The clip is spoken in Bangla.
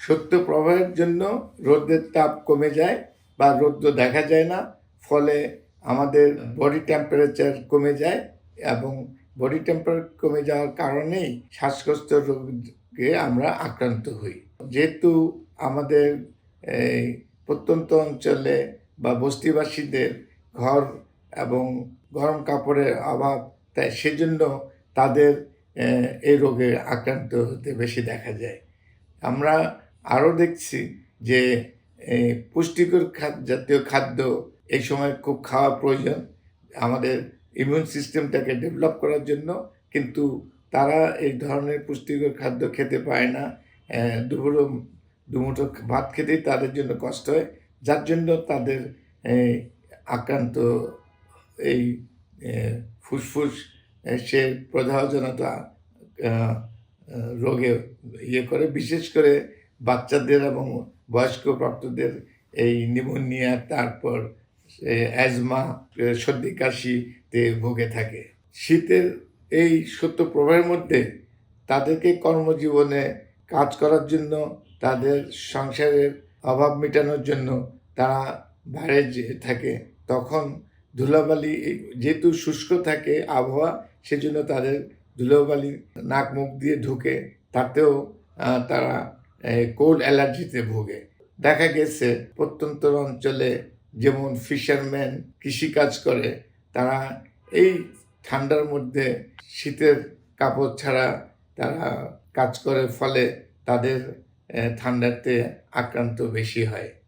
সত্য প্রবাহের জন্য রোদের তাপ কমে যায় বা রৌদ্র দেখা যায় না, ফলে আমাদের বডি টেম্পারেচার কমে যায় এবং বডি টেম্পারেচার কমে যাওয়ার কারণেই শ্বাসকষ্ট রোগে আমরা আক্রান্ত হই। যেহেতু আমাদের এই প্রত্যন্ত অঞ্চলে বা বস্তিবাসীদের ঘর এবং গরম কাপড়ের অভাব, তাই সেজন্য তাদের এই রোগে আক্রান্ত হতে বেশি দেখা যায়। আমরা আরও দেখছি যে পুষ্টিকর জাতীয় খাদ্য এই সময় খুব খাওয়া প্রয়োজন আমাদের ইমিউন সিস্টেমটাকে ডেভেলপ করার জন্য, কিন্তু তারা এই ধরনের পুষ্টিকর খাদ্য খেতে পায় না। দুমুঠো ভাত খেতেই তাদের জন্য কষ্ট হয়, যার জন্য তাদের আক্রান্ত এই ফুসফুস সে প্রদাহজনতা রোগে করে। বিশেষ করে বাচ্চাদের এবং বয়স্ক প্রাপ্তদের এই নিউমোনিয়া, তারপর অ্যাজমা, সর্দি কাশিতে ভুগে থাকে। শীতের এই শৈত্যপ্রবাহের মধ্যে তাদেরকে কর্মজীবনে কাজ করার জন্য, তাদের সংসারের অভাব মেটানোর জন্য তারা বাইরে থাকে। তখন ধুলাবালি, যেহেতু শুষ্ক থাকে আবহাওয়া, সেজন্য তাদের ধুলোবালি নাক মুখ দিয়ে ঢুকে, তাতেও তারা কোল্ড অ্যালার্জিতে ভোগে। দেখা গেছে প্রত্যন্ত অঞ্চলে যেমন ফিশারম্যান কৃষিকাজ করে, তারা এই ঠান্ডার মধ্যে শীতের কাপড় ছাড়া তারা কাজ করে, ফলে তাদের ঠান্ডাতে আক্রান্ত বেশি হয়।